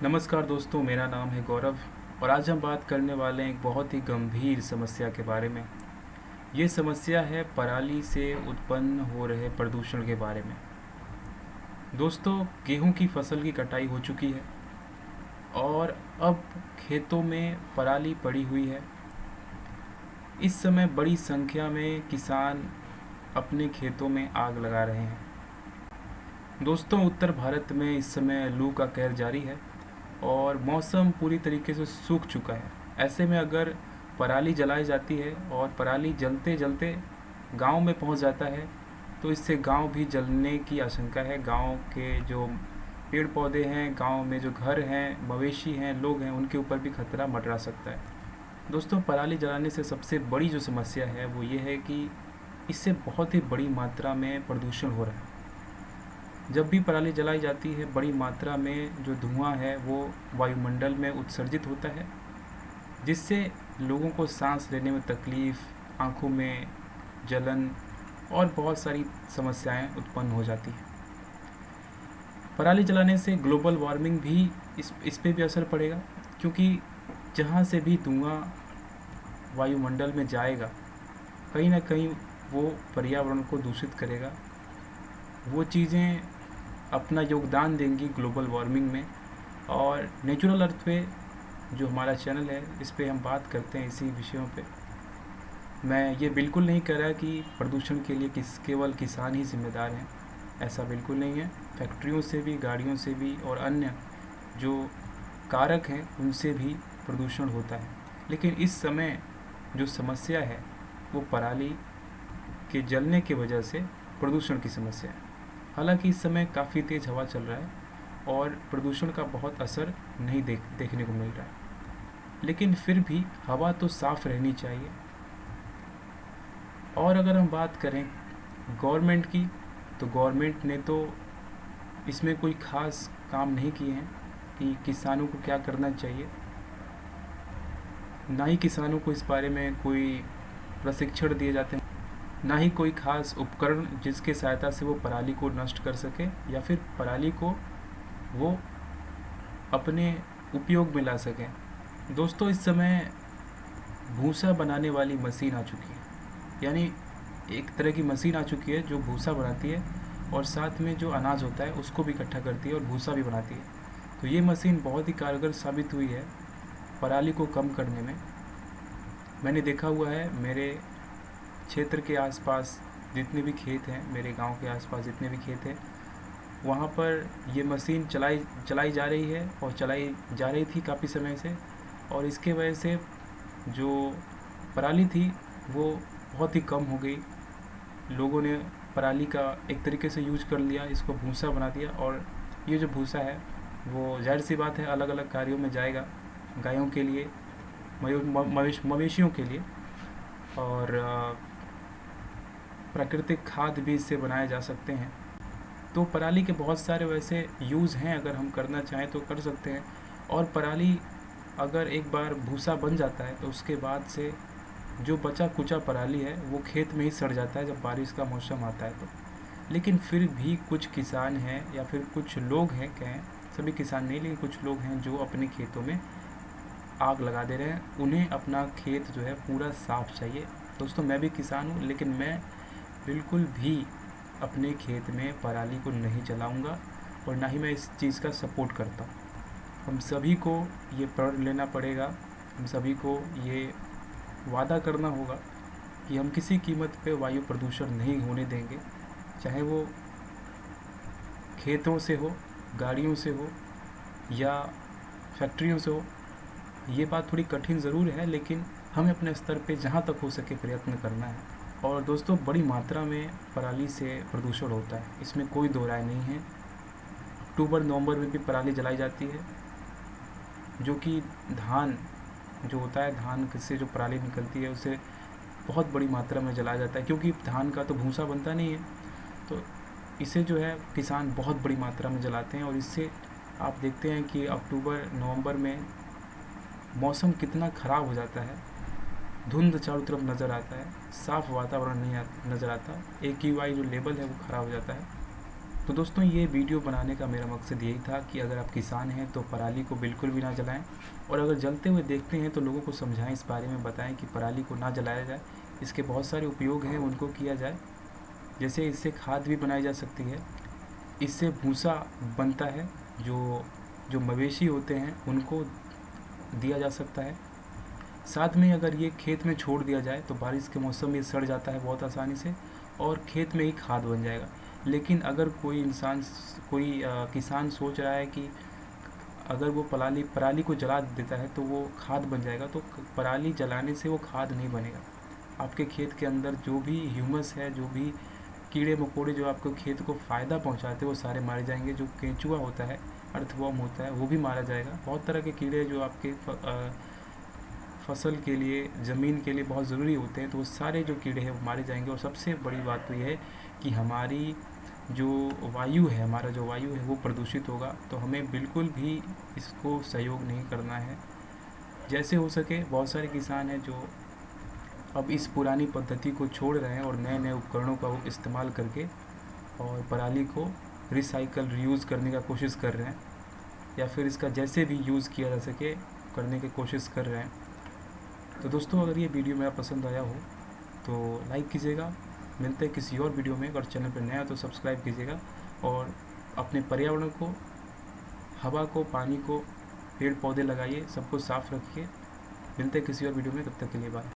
नमस्कार दोस्तों, मेरा नाम है गौरव और आज हम बात करने वाले हैं एक बहुत ही गंभीर समस्या के बारे में। ये समस्या है पराली से उत्पन्न हो रहे प्रदूषण के बारे में। दोस्तों, गेहूं की फसल की कटाई हो चुकी है और अब खेतों में पराली पड़ी हुई है। इस समय बड़ी संख्या में किसान अपने खेतों में आग लगा रहे हैं। दोस्तों, उत्तर भारत में इस समय लू का कहर जारी है और मौसम पूरी तरीके से सूख चुका है। ऐसे में अगर पराली जलाई जाती है और पराली जलते जलते गांव में पहुंच जाता है तो इससे गांव भी जलने की आशंका है। गांव के जो पेड़ पौधे हैं, गांव में जो घर हैं, मवेशी हैं, लोग हैं, उनके ऊपर भी खतरा मंडरा सकता है। दोस्तों, पराली जलाने से सबसे बड़ी जो समस्या है वो ये है कि इससे बहुत ही बड़ी मात्रा में प्रदूषण हो रहा है। जब भी पराली जलाई जाती है, बड़ी मात्रा में जो धुआं है वो वायुमंडल में उत्सर्जित होता है, जिससे लोगों को सांस लेने में तकलीफ़, आँखों में जलन और बहुत सारी समस्याएं उत्पन्न हो जाती हैं। पराली जलाने से ग्लोबल वार्मिंग भी इस पे भी असर पड़ेगा, क्योंकि जहाँ से भी धुआं वायुमंडल में जाएगा कहीं ना कहीं वो पर्यावरण को दूषित करेगा। वो चीज़ें अपना योगदान देंगी ग्लोबल वार्मिंग में। और नेचुरल अर्थ पे जो हमारा चैनल है, इस पे हम बात करते हैं इसी विषयों पे। मैं ये बिल्कुल नहीं कह रहा कि प्रदूषण के लिए केवल किसान ही जिम्मेदार हैं, ऐसा बिल्कुल नहीं है। फैक्ट्रियों से भी, गाड़ियों से भी और अन्य जो कारक हैं उनसे भी प्रदूषण होता है। लेकिन इस समय जो समस्या है वो पराली के जलने की वजह से प्रदूषण की समस्या है। हालांकि इस समय काफ़ी तेज़ हवा चल रहा है और प्रदूषण का बहुत असर नहीं देखने को मिल रहा है, लेकिन फिर भी हवा तो साफ़ रहनी चाहिए। और अगर हम बात करें गवर्नमेंट की, तो गवर्नमेंट ने तो इसमें कोई ख़ास काम नहीं किए हैं कि किसानों को क्या करना चाहिए। ना ही किसानों को इस बारे में कोई प्रशिक्षण दिए जाते हैं, ना ही कोई ख़ास उपकरण जिसके सहायता से वो पराली को नष्ट कर सके या फिर पराली को वो अपने उपयोग में ला सकें। दोस्तों, इस समय भूसा बनाने वाली मशीन आ चुकी है, यानी एक तरह की मशीन आ चुकी है जो भूसा बनाती है और साथ में जो अनाज होता है उसको भी इकट्ठा करती है और भूसा भी बनाती है। तो ये मशीन बहुत ही कारगर साबित हुई है पराली को कम करने में। मैंने देखा हुआ है, मेरे क्षेत्र के आसपास जितने भी खेत हैं, मेरे गांव के आसपास जितने भी खेत हैं, वहाँ पर ये मशीन चलाई जा रही है और चलाई जा रही थी काफ़ी समय से। और इसके वजह से जो पराली थी वो बहुत ही कम हो गई। लोगों ने पराली का एक तरीके से यूज कर लिया, इसको भूसा बना दिया। और ये जो भूसा है वो जाहिर सी बात है अलग अलग कार्यों में जाएगा, गायों के लिए, मवेशियों के लिए, और प्राकृतिक खाद भी इससे बनाए जा सकते हैं। तो पराली के बहुत सारे वैसे यूज़ हैं, अगर हम करना चाहें तो कर सकते हैं। और पराली अगर एक बार भूसा बन जाता है तो उसके बाद से जो बचा कुचा पराली है वो खेत में ही सड़ जाता है जब बारिश का मौसम आता है तो। लेकिन फिर भी कुछ किसान हैं या फिर कुछ लोग हैं, कहें सभी किसान नहीं, लेकिन कुछ लोग हैं जो अपने खेतों में आग लगा दे रहे हैं। उन्हें अपना खेत जो है पूरा साफ़ चाहिए। दोस्तों, मैं भी किसान हूँ, लेकिन मैं बिल्कुल भी अपने खेत में पराली को नहीं जलाऊंगा और ना ही मैं इस चीज़ का सपोर्ट करता हूँ। हम सभी को ये प्रण लेना पड़ेगा, हम सभी को ये वादा करना होगा कि हम किसी कीमत पे वायु प्रदूषण नहीं होने देंगे, चाहे वो खेतों से हो, गाड़ियों से हो या फैक्ट्रियों से हो। ये बात थोड़ी कठिन ज़रूर है, लेकिन हमें अपने स्तर पे जहाँ तक हो सके प्रयत्न करना है। और दोस्तों, बड़ी मात्रा में पराली से प्रदूषण होता है, इसमें कोई दो राय नहीं है। अक्टूबर नवंबर में भी पराली जलाई जाती है, जो कि धान जो होता है, धान से जो पराली निकलती है उसे बहुत बड़ी मात्रा में जलाया जाता है, क्योंकि धान का तो भूसा बनता नहीं है। तो इसे जो है किसान बहुत बड़ी मात्रा में जलाते हैं और इससे आप देखते हैं कि अक्टूबर नवंबर में मौसम कितना ख़राब हो जाता है। धुंध चारों तरफ नज़र आता है, साफ़ वातावरण नहीं नज़र आता, AQI जो लेवल है वो ख़राब हो जाता है। तो दोस्तों, ये वीडियो बनाने का मेरा मकसद यही था कि अगर आप किसान हैं तो पराली को बिल्कुल भी ना जलाएं, और अगर जलते हुए देखते हैं तो लोगों को समझाएं, इस बारे में बताएं कि पराली को ना जलाया जाए। इसके बहुत सारे उपयोग हैं, उनको किया जाए। जैसे इससे खाद भी बनाई जा सकती है, इससे भूसा बनता है, जो जो मवेशी होते हैं उनको दिया जा सकता है। साथ में अगर ये खेत में छोड़ दिया जाए तो बारिश के मौसम में सड़ जाता है बहुत आसानी से, और खेत में ही खाद बन जाएगा। लेकिन अगर कोई इंसान, कोई किसान सोच रहा है कि अगर वो पराली को जला देता है तो वो खाद बन जाएगा, तो पराली जलाने से वो खाद नहीं बनेगा। आपके खेत के अंदर जो भी ह्यूमस है, जो भी कीड़े मकोड़े जो आपको खेत को फ़ायदा पहुंचाते हैं, वो सारे मारे जाएंगे। जो केंचुआ होता है, अर्थवर्म होता है, वो भी मारा जाएगा। बहुत तरह के कीड़े जो आपके फसल के लिए, ज़मीन के लिए बहुत ज़रूरी होते हैं, तो वो सारे जो कीड़े हैं वो मारे जाएंगे। और सबसे बड़ी बात तो ये है कि हमारी जो वायु है, हमारा जो वायु है वो प्रदूषित होगा। तो हमें बिल्कुल भी इसको सहयोग नहीं करना है। जैसे हो सके, बहुत सारे किसान हैं जो अब इस पुरानी पद्धति को छोड़ रहे हैं और नए नए उपकरणों का वो इस्तेमाल करके और पराली को रिसाइकल, रीयूज़ करने का कोशिश कर रहे हैं, या फिर इसका जैसे भी यूज़ किया जा सके करने की कोशिश कर रहे हैं। तो दोस्तों, अगर ये वीडियो मेरा पसंद आया हो तो लाइक कीजिएगा। मिलते हैं किसी और वीडियो में। अगर चैनल पर नया हो तो सब्सक्राइब कीजिएगा, और अपने पर्यावरण को, हवा को, पानी को, पेड़ पौधे लगाइए, सबको साफ़ रखिए। मिलते हैं किसी और वीडियो में, तब तक के लिए बाय।